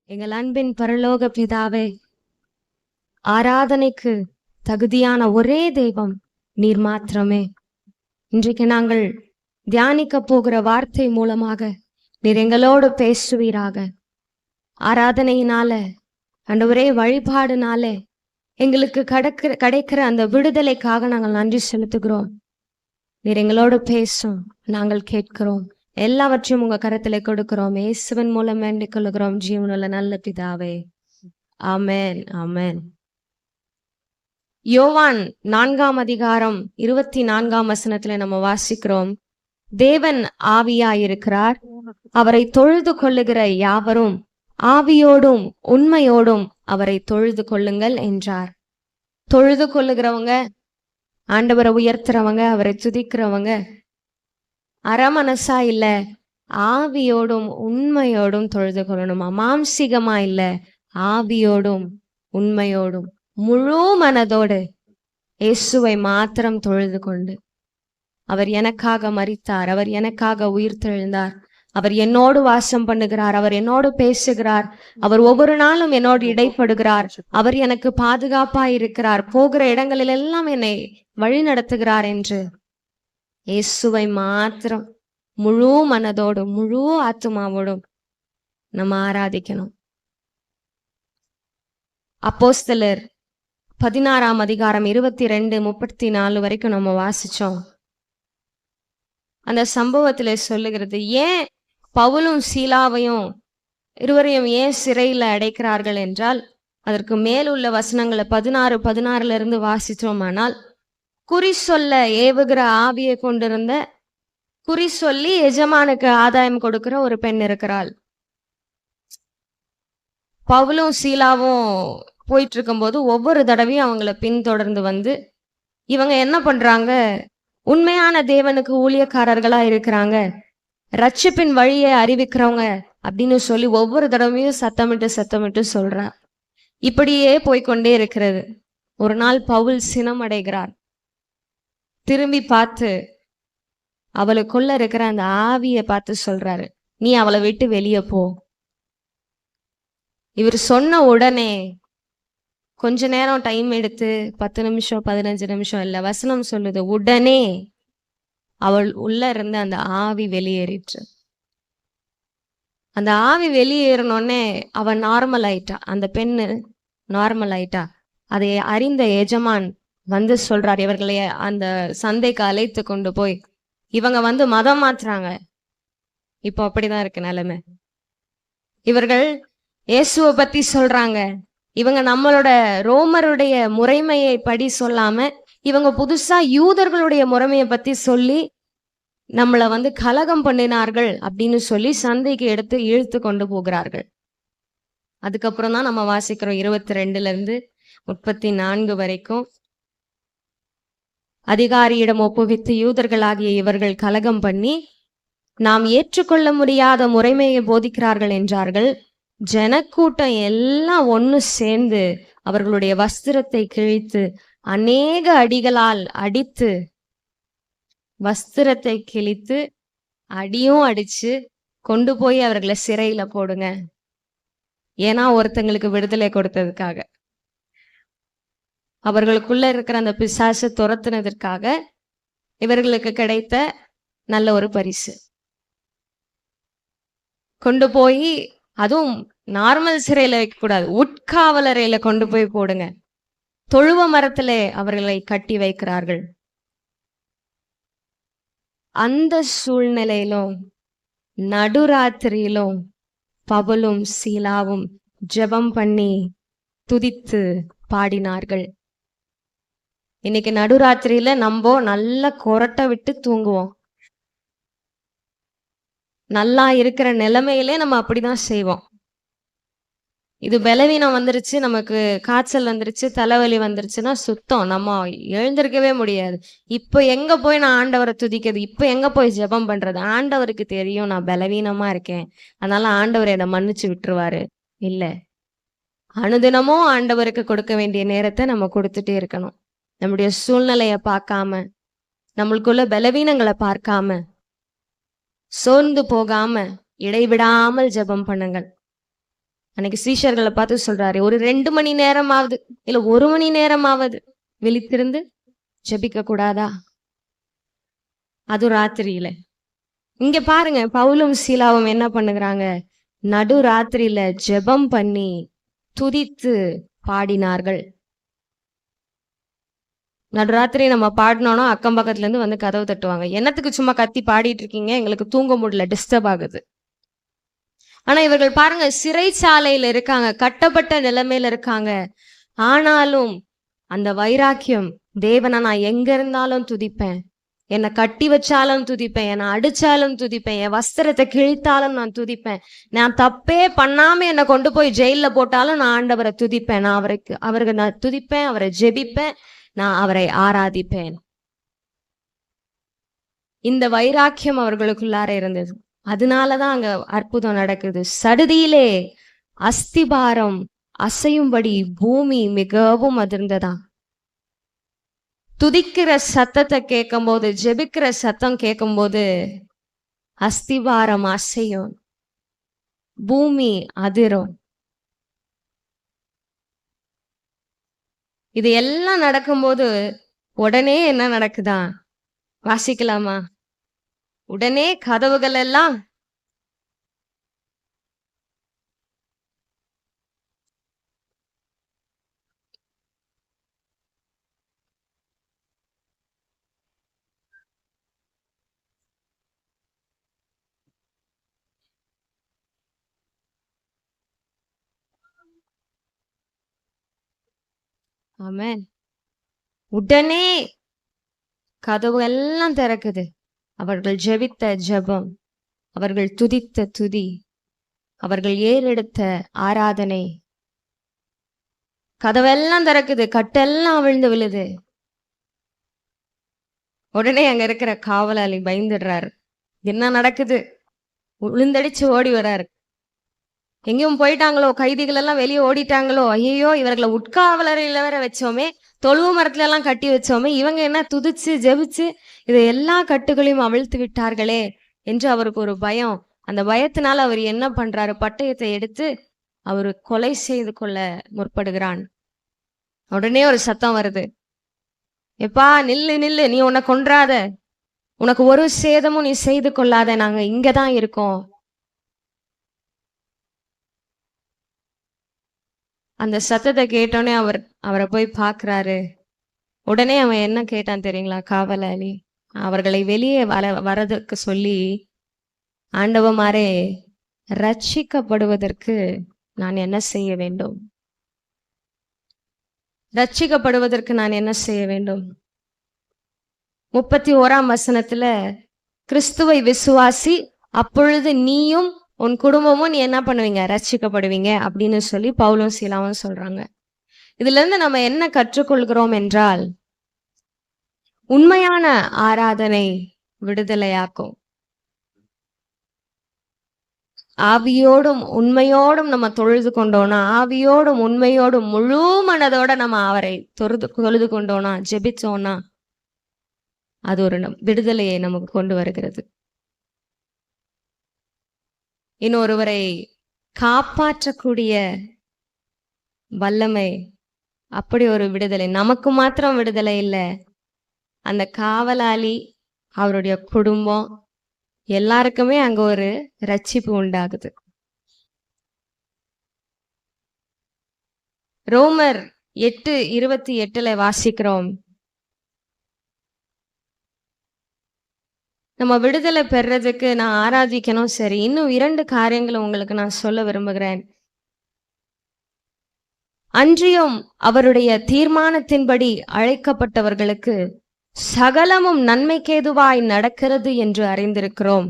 எங்கள் அன்பின் பரலோக பிதாவே, ஆராதனைக்கு தகுதியான ஒரே தெய்வம் நீர் மாத்திரமே. இன்றைக்கு நாங்கள் தியானிக்க போகிற வார்த்தை மூலமாக நீர் எங்களோடு பேசுவீராக. ஆராதனையினால, ஆண்டவரே, வழிபாடுனாலே எங்களுக்கு கிடைக்கிற அந்த விடுதலைக்காக நாங்கள் நன்றி செலுத்துகிறோம். நீர் எங்களோடு பேசும், நாங்கள் கேட்கிறோம். எல்லாவற்றையும் உங்க கரத்திலே கொடுக்கிறோம். இயேசுவின் மூலம் வேண்டிக் கொள்கிறோம் ஜீவனுள்ள நல்ல பிதாவே, ஆமென், ஆமென். யோவான் 4ஆம் அதிகாரம் 24ஆம் வசனத்துல நம்ம வாசிக்கிறோம், தேவன் ஆவியாயிருக்கிறார், அவரை தொழுது கொள்ளுகிற யாவரும் ஆவியோடும் உண்மையோடும் அவரை தொழுது கொள்ளுங்கள் என்றார். தொழுது கொள்ளுகிறவங்க, ஆண்டவரை உயர்த்துறவங்க, அவரை துதிக்கிறவங்க அரமனசா இல்ல, ஆவியோடும் உண்மையோடும் தொழுது கொள்ளணுமா. மாம்சிகமா இல்ல, ஆவியோடும் உண்மையோடும் முழு மனதோடு இயேசுவை மாத்திரம் தொழுது கொண்டு, அவர் எனக்காக மரித்தார், அவர் எனக்காக உயிர்த்தெழுந்தார், அவர் என்னோடு வாசம் பண்ணுகிறார், அவர் என்னோடு பேசுகிறார், அவர் ஒவ்வொரு நாளும் என்னோடு இடைப்படுகிறார், அவர் எனக்கு பாதுகாப்பா இருக்கிறார், போகிற இடங்களில் எல்லாம் என்னை வழி நடத்துகிறார் என்று இயேசுவை மாத்திரம் முழு மனதோடும் முழு ஆத்துமாவோடும் நம்ம ஆராதிக்கணும். அப்போஸ்தலர் 16ஆம் அதிகாரம் 22-34 வரைக்கும் நம்ம வாசிச்சோம். அந்த சம்பவத்துல சொல்லுகிறது, ஏன் பவுலும் சீலாவையும் இருவரையும் ஏன் சிறையில அடைக்கிறார்கள் என்றால், அதற்கு மேலுள்ள வசனங்களை 16-16 இருந்து வாசிச்சோமானால், குறி சொல்ல ஏவுகிற ஆவியை கொண்டிருந்த, குறி சொல்லி எஜமானுக்கு ஆதாயம் கொடுக்கிற ஒரு பெண் இருக்கிறாள். பவுலும் சீலாவும் போயிட்டு இருக்கும்போது ஒவ்வொரு தடவையும் அவங்கள பின்தொடர்ந்து வந்து, இவங்க என்ன பண்றாங்க, உண்மையான தேவனுக்கு ஊழியக்காரர்களா இருக்கிறாங்க, ரட்சிப்பின் வழியை அறிவிக்கிறவங்க அப்படின்னு சொல்லி ஒவ்வொரு தடவையும் சத்தமிட்டு சொல்றா. இப்படியே போய்கொண்டே இருக்கிறது. ஒரு நாள் பவுல் சினம் அடைகிறார். திரும்பி பார்த்து அவளுக்குள்ள இருக்கிற அந்த ஆவியை பார்த்து சொல்றாரு, நீ அவளை விட்டு வெளியே போ. இவர் சொன்ன உடனே கொஞ்ச நேரம் டைம் எடுத்து 10 நிமிஷம் 15 நிமிஷம் இல்ல, வசனம் சொல்லுது, உடனே அவள் உள்ள இருந்த அந்த ஆவி வெளியேறிற்று. அந்த ஆவி வெளியேறினோடனே அவன் நார்மல் ஆயிட்டா, அந்த பெண்ணு நார்மல் ஆயிட்டா. அதை அறிந்த எஜமான் வந்து சொல்றார், இவர்களை அந்த சந்தைக்கு அழைத்து கொண்டு போய், இவங்க வந்து மதம் மாத்துறாங்க. இப்போ அப்படிதான் இருக்கு நிலைமை. இவர்கள் இயேசுவை பத்தி சொல்றாங்க. இவங்க நம்மளோட ரோமருடைய முறைமையை படி சொல்லாம, இவங்க புதுசா யூதர்களுடைய முறைமையை பத்தி சொல்லி நம்மளை வந்து கலகம் பண்ணினார்கள் அப்படின்னு சொல்லி சந்தைக்கு எடுத்து இழுத்து கொண்டு போகிறார்கள். அதுக்கப்புறம் தான் நம்ம வாசிக்கிறோம் 22-34 வரைக்கும், அதிகாரியிடம் ஒப்புவித்து யூதர்களாகிய இவர்கள் கலகம் பண்ணி, நாம் ஏற்றுக்கொள்ள முடியாத முறைமையை போதிக்கிறார்கள் என்றார்கள். ஜனக்கூட்டம் எல்லாம் ஒன்னு சேர்ந்து அவர்களுடைய வஸ்திரத்தை கிழித்து அநேக அடிகளால் அடித்து, வஸ்திரத்தை கிழித்து அடியும் அடிச்சு கொண்டு போய் அவர்களை சிறையில போடுங்க. ஏன்னா ஒருத்தங்களுக்கு விடுதலை கொடுத்ததுக்காக, அவர்களுக்குள்ள இருக்கிற அந்த பிசாசு துரத்துனதற்காக இவர்களுக்கு கிடைத்த நல்ல ஒரு பரிசு. கொண்டு போய், அதுவும் நார்மல் சிறையில வைக்க கூடாது, உட்காவலறையில கொண்டு போய் போடுங்க. தொழுவ மரத்திலே அவர்களை கட்டி வைக்கிறார்கள். அந்த சூழ்நிலையிலும் நடுராத்திரியிலும் பவுலும் சீலாவும் ஜெபம் பண்ணி துதித்து பாடினார்கள். இன்னைக்கு நடுராத்திரியில நம்ம நல்லா கொரட்டை விட்டு தூங்குவோம். நல்லா இருக்கிற நிலைமையிலே நம்ம அப்படிதான் செய்வோம். இது பலவீனம் வந்துருச்சு, நமக்கு காய்ச்சல் வந்துருச்சு, தலைவலி வந்துருச்சுன்னா சுத்தம் நம்ம எழுந்திருக்கவே முடியாது. இப்ப எங்க போய் நான் ஆண்டவரை துதிக்கிறது, இப்ப எங்க போய் ஜெபம் பண்றது? ஆண்டவருக்கு தெரியும் நான் பலவீனமா இருக்கேன், அதனால ஆண்டவர் என்னை மன்னிச்சு விட்டுருவாரு. இல்ல, அனுதினமும் ஆண்டவருக்கு கொடுக்க வேண்டிய நேரத்தை நம்ம கொடுத்துட்டே இருக்கணும். நம்முடைய சூழ்நிலைய பார்க்காம, நம்மளுக்குள்ள பலவீனங்களை பார்க்காம, சோர்ந்து போகாம இடைவிடாமல் ஜெபம் பண்ணுங்கள். அன்னைக்கு சீஷர்களை பார்த்து சொல்றாரு, ஒரு 2 மணி நேரமாவது இல்ல 1 மணி நேரமாவது விழித்திருந்து ஜெபிக்க கூடாதா? அது ராத்திரியில. இங்க பாருங்க, பவுலும் சீலாவும் என்ன பண்ணுகிறாங்க? நடு ராத்திரியில ஜெபம் பண்ணி துதித்து பாடினார்கள். நடுராத்திரி நம்ம பாடினோம்னா அக்கம் பக்கத்துல இருந்து வந்து கதவு தட்டுவாங்க. என்னத்துக்கு சும்மா கத்தி பாடிட்டு இருக்கீங்க, எங்களுக்கு தூங்க முடியல, டிஸ்டர்ப் ஆகுது. ஆனா இவர்கள் பாருங்க, சிறைச்சாலையில இருக்காங்க, கட்டப்பட்ட நிலைமையில இருக்காங்க. ஆனாலும் அந்த வைராக்கியம், தேவனை நான் எங்க இருந்தாலும் துதிப்பேன், என்னை கட்டி வச்சாலும் துதிப்பேன், என்னை அடிச்சாலும் துதிப்பேன், என் வஸ்திரத்தை கிழித்தாலும் நான் துதிப்பேன், நான் தப்பே பண்ணாம என்னை கொண்டு போய் ஜெயில போட்டாலும் நான் ஆண்டவரை துதிப்பேன், நான் அவருக்கு நான் துதிப்பேன், அவரை ஜெபிப்பேன், நான் அவரை ஆராதிப்பேன். இந்த வைராக்கியம் அவர்களுக்குள்ளார இருந்தது. அதனாலதான் அங்க அற்புதம் நடக்குது. சடுதியிலே அஸ்திபாரம் அசையும்படி பூமி மிகவும் அதிர்ந்ததா. துதிக்கிற சத்தத்தை கேட்கும் போது, ஜெபிக்கிற சத்தம் கேட்கும் போது அஸ்திபாரம் அசையும், பூமி அதிரும். இது எல்லாம் நடக்கும்போது உடனே என்ன நடக்குதா? வாசிக்கலாமா? உடனே கதவுகள் எல்லாம் ஆமென். உடனே கதவு எல்லாம் திறக்குது. அவர்கள் ஜெபித்த ஜெபம், அவர்கள் துதித்த துதி, அவர்கள் ஏறெடுத்த ஆராதனை, கதவெல்லாம் திறக்குது, கட்டெல்லாம் அவிழ்ந்து விழுது. உடனே அங்க இருக்கிற காவலாளி பயந்துடுறாரு. என்ன நடக்குது? விழுந்தடிச்சு ஓடி வர்றாரு. எங்கேயும் போயிட்டாங்களோ, கைதிகள் எல்லாம் வெளியே ஓடிட்டாங்களோ, ஐயோ இவர்களை உட்காவலரையில வேற வச்சோமே, தொழுவு மரத்துல எல்லாம் கட்டி வச்சோமே, இவங்க என்ன துதிச்சு ஜெபிச்சு இதை எல்லா கட்டுகளையும் அவிழ்த்து விட்டார்களே என்று அவருக்கு ஒரு பயம். அந்த பயத்தினால அவர் என்ன பண்றாரு? பட்டயத்தை எடுத்து அவரு கொலை செய்து கொள்ள முற்படுகிறான். உடனே ஒரு சத்தம் வருது, எப்பா நில்லு நில்லு, நீ உன்னை கொன்றாத, உனக்கு ஒரு சேதமும் நீ செய்து கொள்ளாத, நாங்க இங்கதான் இருக்கோம். அந்த சத்தத்தை கேட்டோடனே அவரை போய் பார்க்கிறாரு. உடனே அவன் என்ன கேட்டான் தெரியுங்களா? காவலாளி அவர்களை வெளியே வரதுக்கு சொல்லி, ஆண்டவமாரே, ரட்சிக்கப்படுவதற்கு நான் என்ன செய்ய வேண்டும்? ரட்சிக்கப்படுவதற்கு நான் என்ன செய்ய வேண்டும்? 31ஆம் வசனத்துல, கிறிஸ்துவை விசுவாசி, அப்பொழுது நீயும் உன் குடும்பமும் நீ என்ன பண்ணுவீங்க? ரட்சிக்கப்படுவீங்க அப்படின்னு சொல்லி பவுலும் சீலாவும் சொல்றாங்க. இதுல இருந்து நம்ம என்ன கற்றுக்கொள்கிறோம் என்றால், உண்மையான ஆராதனை விடுதலையாக்கும். ஆவியோடும் உண்மையோடும் நம்ம தொழுது கொண்டோம்னா, ஆவியோடும் உண்மையோடும் முழு மனதோட நம்ம அவரை தொழுது கொண்டோம்னா, ஜெபிச்சோம்னா, அது ஒரு விடுதலையை நமக்கு கொண்டு வருகிறது. இன்னொருவரை காப்பாற்றக்கூடிய வல்லமை, அப்படி ஒரு விடுதலை. நமக்கு மாத்திரம் விடுதலை இல்லை, அந்த காவலாளி, அவருடைய குடும்பம், எல்லாருக்குமே அங்க ஒரு ரட்சிப்பு உண்டாகுது. ரோமர் 8:28 வாசிக்கிறோம், நம்ம விடுதலை பெறதுக்கு நான் ஆராதிக்கணும். சரி, இன்னும் 2 காரியங்களை உங்களுக்கு நான் சொல்ல விரும்புகிறேன். அன்றியும் அவருடைய தீர்மானத்தின்படி அழைக்கப்பட்டவர்களுக்கு சகலமும் நன்மைக்கேதுவாய் நடக்கிறது என்று அறிந்திருக்கிறோம்.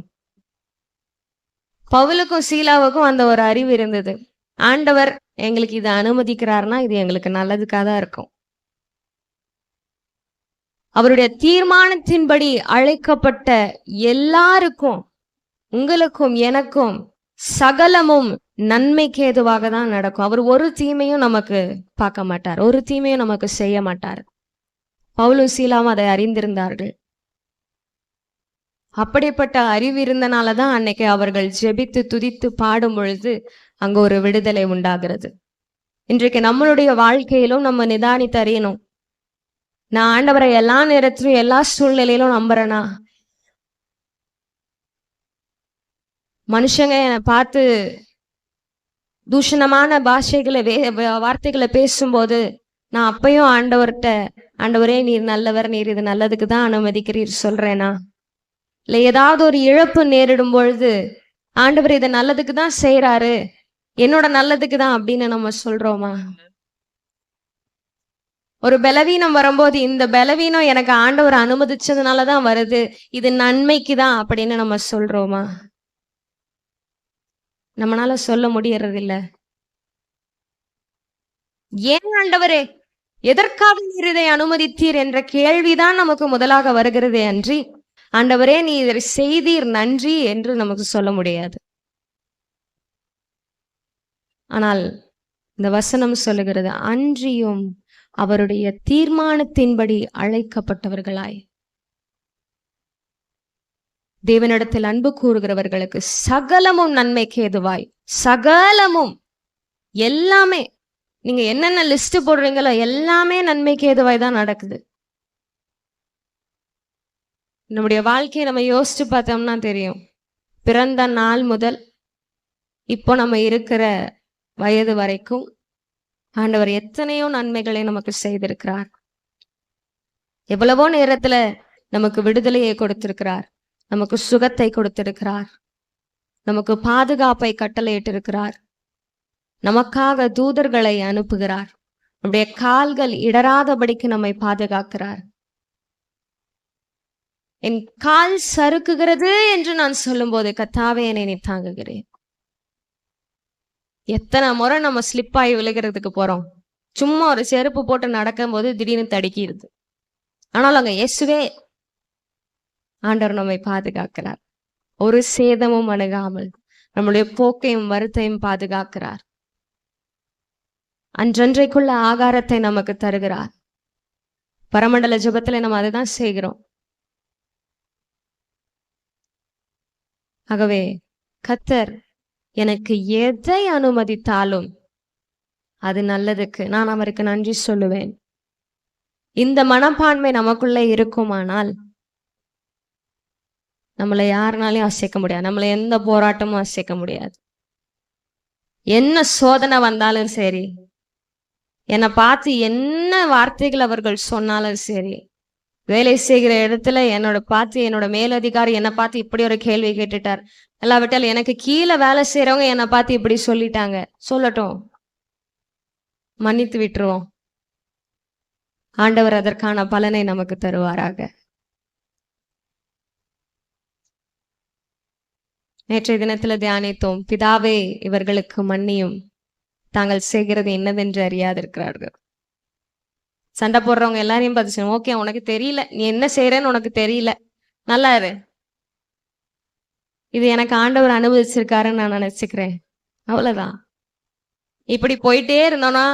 பவுலுக்கும் சீலாவுக்கும் அந்த ஒரு அறிவு இருந்தது. ஆண்டவர் எங்களுக்கு இதை அனுமதிக்கிறார்னா இது எங்களுக்கு நல்லதுக்காக தான் இருக்கும். அவருடைய தீர்மானத்தின்படி அழைக்கப்பட்ட எல்லாருக்கும், உங்களுக்கும் எனக்கும் சகலமும் நன்மைக்கு ஏதுவாக தான் நடக்கும். அவர் ஒரு தீமையும் நமக்கு பார்க்க மாட்டார், ஒரு தீமையும் நமக்கு செய்ய மாட்டார். பவுலும் சீலாவும் அதை அறிந்திருந்தார்கள். அப்படிப்பட்ட அறிவு இருந்தனாலதான் அன்னைக்கு அவர்கள் ஜெபித்து துதித்து பாடும் பொழுது அங்க ஒரு விடுதலை உண்டாகிறது. இன்றைக்கு நம்மளுடைய வாழ்க்கையிலும் நம்ம நிதானித்து அறியணும். நான் ஆண்டவரை எல்லா நேரத்திலும் எல்லா சூழ்நிலையிலும் நம்புறேனா? மனுஷங்க என்னை பார்த்து தூஷணமான பாஷைகளை வார்த்தைகளை பேசும்போது நான் அப்பயும் ஆண்டவர்கிட்ட, ஆண்டவரே நீர் நல்லவர், நீர் இது நல்லதுக்கு தான் அனுமதிக்கிறீர் சொல்றேனா? இல்லை ஏதாவது ஒரு இழப்பு நேரிடும் பொழுது ஆண்டவர் இதை நல்லதுக்கு தான் செய்யறாரு, என்னோட நல்லதுக்கு தான் அப்படின்னு நம்ம சொல்றோமா? ஒரு பலவீனம் வரும்போது இந்த பலவீனம் எனக்கு ஆண்டவர் அனுமதிச்சதுனாலதான் வருது, இது நன்மைக்கு தான் அப்படின்னு நம்ம சொல்றோமா? நம்மளால சொல்ல முடியறது இல்ல. ஏன் ஆண்டவரே, எதற்காக நீர் இதை அனுமதித்தீர் என்ற கேள்விதான் நமக்கு முதலாக வருகிறதே அன்றி, ஆண்டவரே நீ இதை செய்தீர் நன்றி என்று நமக்கு சொல்ல முடியாது. ஆனால் இந்த வசனம் சொல்லுகிறது, அன்றியும் அவருடைய தீர்மானத்தின்படி அழைக்கப்பட்டவர்களாய் தேவனிடத்தில் அன்பு கூறுகிறவர்களுக்கு சகலமும் நன்மைக்கு ஏதுவாய், சகலமும் எல்லாமே நீங்க என்னென்ன லிஸ்ட் போடுறீங்களோ எல்லாமே நன்மைக்கு ஏதுவாய் தான் நடக்குது. நம்முடைய வாழ்க்கையை நம்ம யோசிச்சு பார்த்தோம்னா தெரியும், பிறந்த நாள் முதல் இப்போ நம்ம இருக்கிற வயது வரைக்கும் ஆண்டவர் எத்தனையோ நன்மைகளை நமக்கு செய்திருக்கிறார். எவ்வளவோ நேரத்துல நமக்கு விடுதலையை கொடுத்திருக்கிறார், நமக்கு சுகத்தை கொடுத்திருக்கிறார், நமக்கு பாதுகாப்பை கட்டளையிட்டிருக்கிறார், நமக்காக தூதர்களை அனுப்புகிறார், நம்முடைய கால்கள் இடராதபடிக்கு நம்மை பாதுகாக்கிறார். என் கால் சறுக்குகிறது என்று நான் சொல்லும் போது கர்த்தாவே என்னை நீ தாங்குகிறேன். எத்தனை முறை நம்ம ஸ்லிப்பாகி விழுகிறதுக்கு போறோம். சும்மா ஒரு செருப்பு போட்டு நடக்கும் போது திடீர்னு தடுக்கிடுது. ஆனால் அங்க இயேசுவே ஆண்டவர் நம்மை பாதுகாக்கிறார். ஒரு சேதமும் அணுகாமல் நம்முடைய போக்கையும் வருத்தையும் பாதுகாக்கிறார். அன்றன்றைக்குள்ள ஆகாரத்தை நமக்கு தருகிறார். பரமண்டல ஜெபத்துல நம்ம அதுதான் செய்கிறோம். ஆகவே கர்த்தர் எனக்கு எதை அனுமதித்தாலும் அது நல்லதுக்கு, நான் அவருக்கு நன்றி சொல்லுவேன். இந்த மனப்பான்மை நமக்குள்ள இருக்குமானால் நம்மளை யாருனாலையும் அசைக்க முடியாது, நம்மளை எந்த போராட்டமும் அசைக்க முடியாது. என்ன சோதனை வந்தாலும் சரி, என்னை பார்த்து என்ன வார்த்தைகள் அவர்கள் சொன்னாலும் சரி, வேலை செய்கிற இடத்துல என்னோட மேலதிகாரி என்னை பார்த்து இப்படி ஒரு கேள்வி கேட்டுட்டார், இல்லாவிட்டால் எனக்கு கீழே வேலை செய்யறவங்க என்னை பார்த்து இப்படி சொல்லிட்டாங்க, சொல்லட்டும், மன்னித்து விட்டுருவோம். ஆண்டவர் அதற்கான பலனை நமக்கு தருவாராக. நேற்றைய தினத்துல தியானித்தோம், பிதாவே இவர்களுக்கு மன்னியும், தாங்கள் செய்கிறது என்னதென்று அறியாதிருக்கிறார்கள். சண்டை போடுறவங்க எல்லாரையும் பார்த்து, ஓகே உனக்கு தெரியல, நீ என்ன செய்யறன்னு உனக்கு தெரியல, நல்லா இரு, இது எனக்கு ஆண்டவர் அனுபவிச்சிருக்காருன்னு நான் நினைச்சுக்கிறேன், அவ்வளவுதான். இப்படி போயிட்டே இருந்தோம்னா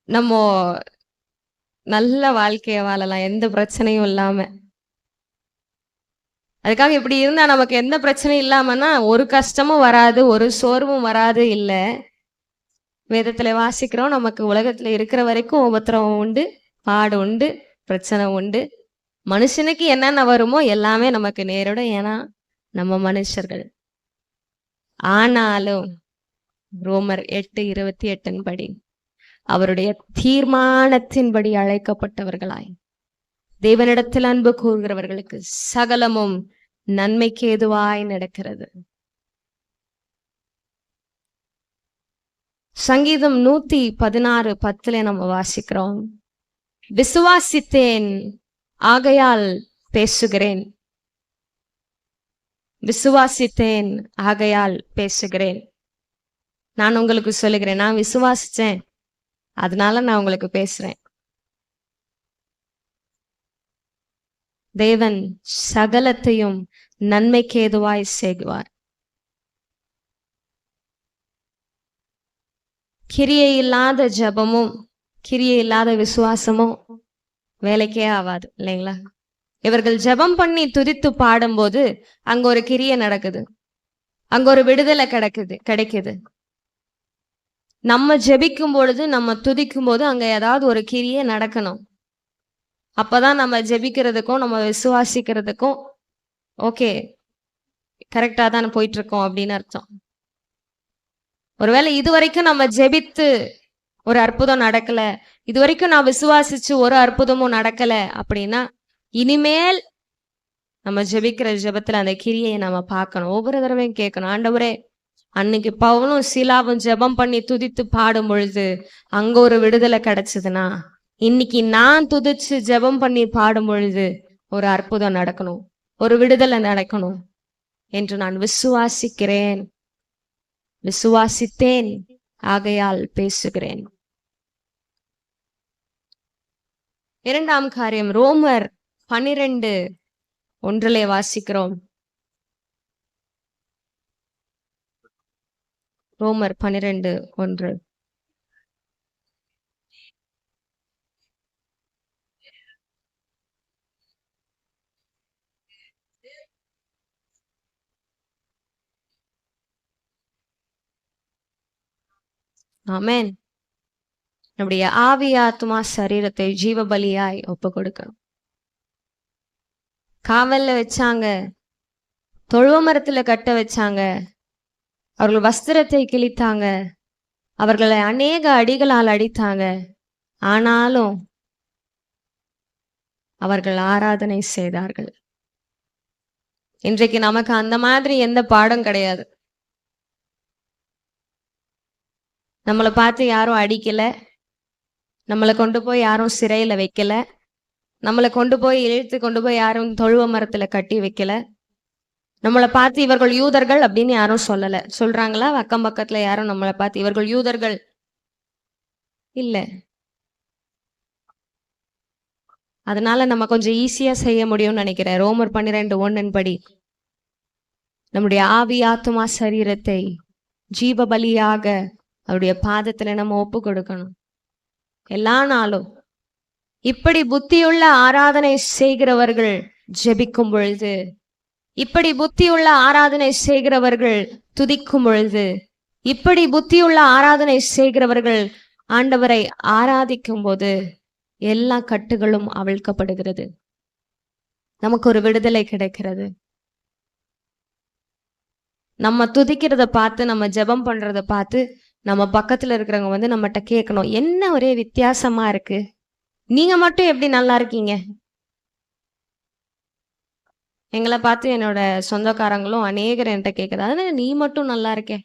நம்ம நல்ல வாழ்க்கைய வாழலாம், எந்த பிரச்சனையும் இல்லாம. அதுக்காக இப்படி இருந்தா நமக்கு எந்த பிரச்சனையும் இல்லாமன்னா ஒரு கஷ்டமும் வராது, ஒரு சோர்வும் வராது. இல்ல, வேதத்துல வாசிக்கிறோம், நமக்கு உலகத்துல இருக்கிற வரைக்கும் உபத்திரவம் உண்டு, பாடு உண்டு, பிரச்சனை உண்டு. மனுஷனுக்கு என்னென்ன வருமோ எல்லாமே நமக்கு நேரிடும், ஏன்னா நம்ம மனுஷர்கள். ஆனாலும் ரோமர் 8:28 படி அவருடைய தீர்மானத்தின்படி அழைக்கப்பட்டவர்களாய் தேவனிடத்தில் அன்பு கூறுகிறவர்களுக்கு சகலமும் நன்மைக்கு ஏதுவாய் நடக்கிறது. சங்கீதம் 116:10 நம்ம வாசிக்கிறோம், விசுவாசித்தேன் ஆகையால் பேசுகிறேன், விசுவாசித்தேன் ஆகையால் பேசுகிறேன். நான் உங்களுக்கு சொல்லுகிறேன், நான் விசுவாசிச்சேன், அதனால நான் உங்களுக்கு பேசுறேன். தேவன் சகலத்தையும் நன்மைக்கு ஏதுவாய் செய்வார். கிரியை இல்லாத ஜபமும் கிரியை இல்லாத விசுவாசமும் வேலைக்கே ஆகாது, இல்லைங்களா? இவர்கள் ஜெபம் பண்ணி துதித்து பாடும்போது அங்க ஒரு கிரியை நடக்குது, அங்க ஒரு விடுதலை கிடைக்குது. நம்ம ஜெபிக்கும் பொழுது, நம்ம துதிக்கும் போது அங்க ஏதாவது ஒரு கிரியை நடக்கணும். அப்பதான் நம்ம ஜெபிக்கிறதுக்கும் நம்ம விசுவாசிக்கிறதுக்கும் ஓகே கரெக்டா தான் போயிட்டு இருக்கோம் அப்படின்னு அர்த்தம். ஒருவேளை இதுவரைக்கும் நம்ம ஜெபித்து ஒரு அற்புதம் நடக்கல, இதுவரைக்கும் நான் விசுவாசிச்சு ஒரு அற்புதமும் நடக்கல அப்படின்னா, இனிமேல் நம்ம ஜெபிக்கிற ஜெபத்துல அந்த கிரியை நம்ம பார்க்கணும். ஒவ்வொரு தடவையும் கேட்கணும், ஆண்டவரே அன்னைக்கு பவுலும் சீலாவும் ஜெபம் பண்ணி துதித்து பாடும் பொழுது அங்க ஒரு விடுதலை கிடைச்சதுன்னா, இன்னைக்கு நான் துதிச்சு ஜெபம் பண்ணி பாடும் பொழுது ஒரு அற்புதம் நடக்கணும், ஒரு விடுதலை நடக்கணும் என்று நான் விசுவாசிக்கிறேன், விசுவாசித்தேன், ஆகையால் பேசுகிறேன். இரண்டாம் காரியம், ரோமர் 12:1 வாசிக்கிறோம். ரோமர் 12:1. ஆமென். நம்முடைய ஆவி ஆத்மா சரீரத்தை ஜீவ பலியாய் ஒப்பு கொடுக்கணும். காவல்ல வச்சாங்க, தொழுவ மரத்துல கட்ட வச்சாங்க, அவர்கள் வஸ்திரத்தை கிழித்தாங்க, அவர்களை அநேக அடிகளால் அடித்தாங்க. ஆனாலும் அவர்கள் ஆராதனை செய்தார்கள். இன்றைக்கு நமக்கு அந்த மாதிரி எந்த பாடம் கிடையாது. நம்மளை பார்த்து யாரும் அடிக்கல, நம்மளை கொண்டு போய் யாரும் சிறையில வைக்கல, நம்மளை கொண்டு போய் இழுத்து கொண்டு போய் யாரும் தொழுவ மரத்துல கட்டி வைக்கல, நம்மளை பார்த்து இவர்கள் யூதர்கள் அப்படின்னு யாரும் சொல்லல. சொல்றாங்களா அக்கம் பக்கத்துல யாரும் நம்மளை பார்த்து இவர்கள் யூதர்கள் இல்ல. அதனால நம்ம கொஞ்சம் ஈஸியா செய்ய முடியும்னு நினைக்கிறேன். ரோமர் 12:1 படி நம்முடைய ஆவி ஆத்மா சரீரத்தை ஜீவ பலியாக அவருடைய பாதத்துல நம்ம ஒப்பு கொடுக்கணும் எல்லா நாளும். இப்படி புத்தியுள்ள ஆராதனை செய்கிறவர்கள் ஜெபிக்கும் பொழுது, இப்படி புத்தியுள்ள ஆராதனை செய்கிறவர்கள் துதிக்கும் பொழுது, இப்படி புத்தியுள்ள ஆராதனை செய்கிறவர்கள் ஆண்டவரை ஆராதிக்கும் போது எல்லா கட்டுகளும் அவிழ்க்கப்படுகிறது, நமக்கு ஒரு விடுதலை கிடைக்கிறது. நம்ம துதிக்கிறத பார்த்து, நம்ம ஜெபம் பண்றத பார்த்து நம்ம பக்கத்துல இருக்கிறவங்க வந்து நம்மகிட்ட கேட்கணும், என்ன ஒரே வித்தியாசமா இருக்கு, நீங்க மட்டும் எப்படி நல்லா இருக்கீங்க? எங்களை பார்த்து என்னோட சொந்தக்காரங்களும் அநேகர் என்கிட்ட கேட்குறது, அதனால நீ மட்டும் நல்லா இருக்கே,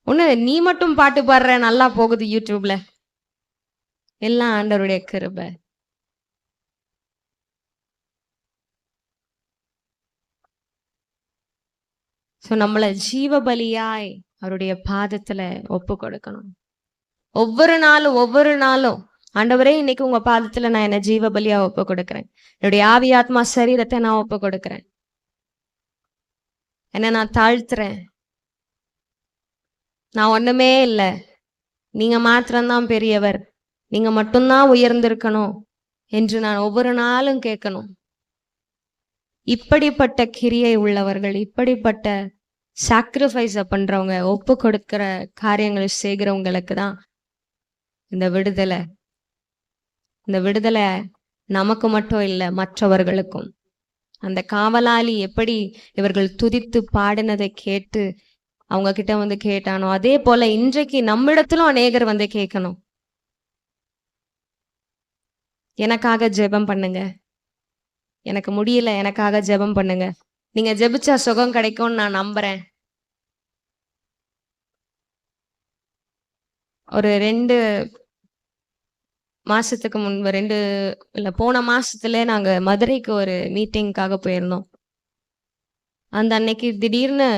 ஒண்ணு நீ மட்டும் பாட்டு பாடுற, நல்லா போகுது யூடியூப்ல, எல்லாம் ஆண்டவருடைய கிருபை. ஸோ நம்மளை ஜீவ பலியாய் அவருடைய பாதத்துல ஒப்பு கொடுக்கணும். ஒவ்வொரு நாளும் ஆண்டவரே இன்னைக்கு உங்க பாதத்துல நான் என்ன ஜீவ பலியா ஒப்பு கொடுக்கிறேன், என்னுடைய ஆவி ஆத்மா சரீரத்தை நான் ஒப்பு கொடுக்கிறேன், என்ன நான் தாழ்த்துறேன், நான் ஒண்ணுமே இல்லை, நீங்க மாத்திரம்தான் பெரியவர், நீங்க மட்டும்தான் உயர்ந்திருக்கணும் என்று நான் ஒவ்வொரு நாளும் கேட்கணும். இப்படிப்பட்ட கிரியை உள்ளவர்கள், இப்படிப்பட்ட சாக்ரிஃபைஸ பண்றவங்க, ஒப்பு கொடுக்கிற காரியங்களை செய்கிறவங்களுக்கு தான் இந்த விடுதலை. இந்த விடுதலை நமக்கு மட்டும் இல்லை, மற்றவர்களுக்கும். அந்த காவலாளி எப்படி இவர்கள் துதித்து பாடினதை கேட்டு அவங்க கிட்ட வந்து கேட்டானோ, அதே போல இன்றைக்கு நம்மிடத்திலும் அநேகர் வந்து கேட்கணும், எனக்காக ஜெபம் பண்ணுங்க, எனக்கு முடியல, எனக்காக ஜெபம் பண்ணுங்க, நீங்க ஜெபிச்சா சுகம் கிடைக்கும்னு நான் நம்புறேன். ஒரு 2 மாசத்துக்கு முன்பு, 2 இல்ல போன மாசத்துல நாங்க மதுரைக்கு ஒரு மீட்டிங்காக போயிருந்தோம். அந்த அன்னைக்கு திடீர்னு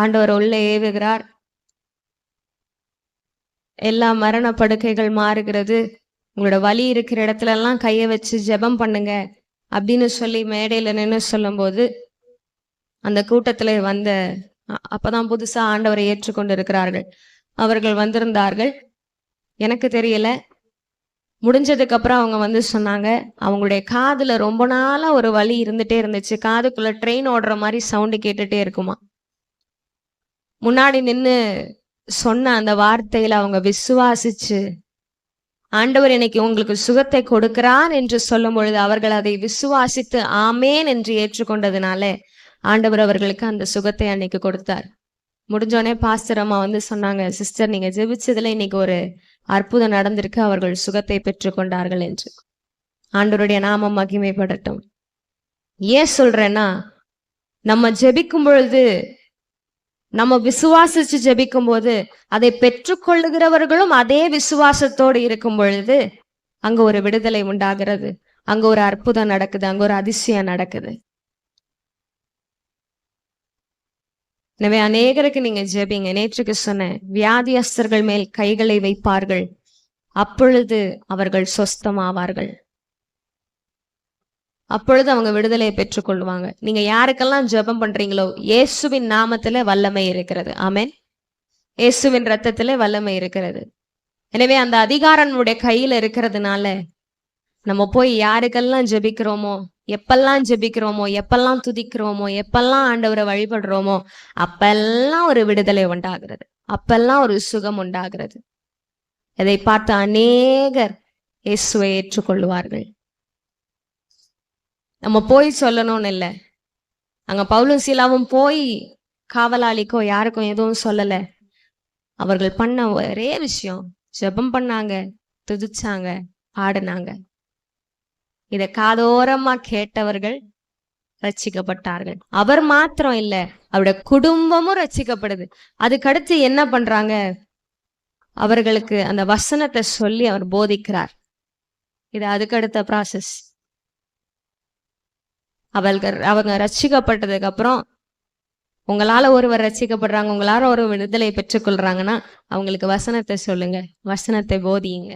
ஆண்டவர் உள்ள ஏவுகிறார், எல்லா மரண படுக்கைகள் மாறுகிறது, உங்களோட வலி இருக்கிற இடத்துல எல்லாம் கையை வச்சு ஜெபம் பண்ணுங்க அப்படின்னு சொல்லி மேடையில நின்று சொல்லும் போது, அந்த கூட்டத்துல வந்த அப்பதான் புதுசா ஆண்டவரை ஏற்றுக்கொண்டு இருக்கிறார்கள் அவர்கள் வந்திருந்தார்கள். எனக்கு தெரியல, முடிஞ்சதுக்கு அப்புறம் அவங்க வந்து சொன்னாங்க, அவங்களுடைய காதுல ரொம்ப நாளா ஒரு வலி இருந்துட்டே இருந்துச்சு. காதுக்குள்ள ட்ரெயின் ஓடுற மாதிரி சவுண்டு கேட்டுட்டே இருக்குமா. முன்னாடி நின்னு சொன்ன அந்த வார்த்தையில அவங்க விசுவாசிச்சு, ஆண்டவர் இன்னைக்கு உங்களுக்கு சுகத்தை கொடுக்கிறார் என்று சொல்லும் பொழுது அவர்கள் அதை விசுவாசித்து ஆமேன் என்று ஏற்றுக்கொண்டதுனால ஆண்டவர் அவர்களுக்கு அந்த சுகத்தை அன்னைக்கு கொடுத்தார். முடிஞ்சோடனே பாஸ்டர் அம்மா வந்து சொன்னாங்க, சிஸ்டர் நீங்க ஜெபிச்சதுல இன்னைக்கு ஒரு அற்புதம் நடந்திருக்கு, அவர்கள் சுகத்தை பெற்றுக்கொண்டார்கள் என்று. ஆண்டவருடைய நாமம் மகிமைப்படட்டும். ஏன் சொல்றேன்னா, நம்ம ஜெபிக்கும் பொழுது, நம்ம விசுவாசிச்சு ஜெபிக்கும் போது அதை பெற்றுக்கொள்ளுகிறவர்களும் அதே விசுவாசத்தோடு இருக்கும் பொழுது அங்க ஒரு விடுதலை உண்டாகிறது, அங்க ஒரு அற்புதம் நடக்குது, அங்க ஒரு அதிசயம் நடக்குது. எனவே அநேகருக்கு நீங்க ஜெபிங்க. நேற்றுக்கு சொன்னேன், வியாதியஸ்தர்கள் மேல் கைகளை வைப்பார்கள், அப்பொழுது அவர்கள் சொஸ்தமாவார்கள், அப்பொழுது அவங்க விடுதலையை பெற்றுக்கொள்வாங்க. நீங்க யாருக்கெல்லாம் ஜெபம் பண்றீங்களோ இயேசுவின் நாமத்துல வல்லமை இருக்கிறது. ஆமென். இயேசுவின் ரத்தத்துல வல்லமை இருக்கிறது. எனவே அந்த அதிகாரம் நம்முடைய கையில இருக்கிறதுனால நம்ம போய் யாருக்கெல்லாம் ஜெபிக்கிறோமோ, எப்பெல்லாம் ஜெபிக்கிறோமோ, எப்பெல்லாம் துதிக்கிறோமோ, எப்பெல்லாம் ஆண்டவரை வழிபடுறோமோ அப்பெல்லாம் ஒரு விடுதலை உண்டாகிறது, அப்பெல்லாம் ஒரு சுகம் உண்டாகிறது. இதை பார்த்து அநேகர் இயேசுவை ஏற்றுக்கொள்வார்கள். நம்ம போய் சொல்லணும்னு இல்லை. அங்க பவுலும் சீலாவும் போய் காவலாளிக்கோ யாருக்கும் எதுவும் சொல்லல. அவர்கள் பண்ண ஒரே விஷயம், ஜெபம் பண்ணாங்க, துதிச்சாங்க, பாடினாங்க. இதை காதோரமா கேட்டவர்கள் ரட்சிக்கப்பட்டார்கள். அவர் மாத்திரம் இல்ல, அவருடைய குடும்பமும் ரட்சிக்கப்படுது. அதுக்கடுத்து என்ன பண்றாங்க, அவர்களுக்கு அந்த வசனத்தை சொல்லி அவர் போதிக்கிறார். இது அதுக்கடுத்த ப்ராசஸ். அவங்க ரட்சிக்கப்பட்டதுக்கு அப்புறம், உங்களால ஒருவர் ரட்சிக்கப்படுறாங்க, உங்களால ஒரு விடுதலை பெற்றுக்கொள்றாங்கன்னா அவங்களுக்கு வசனத்தை சொல்லுங்க, வசனத்தை போதியுங்க.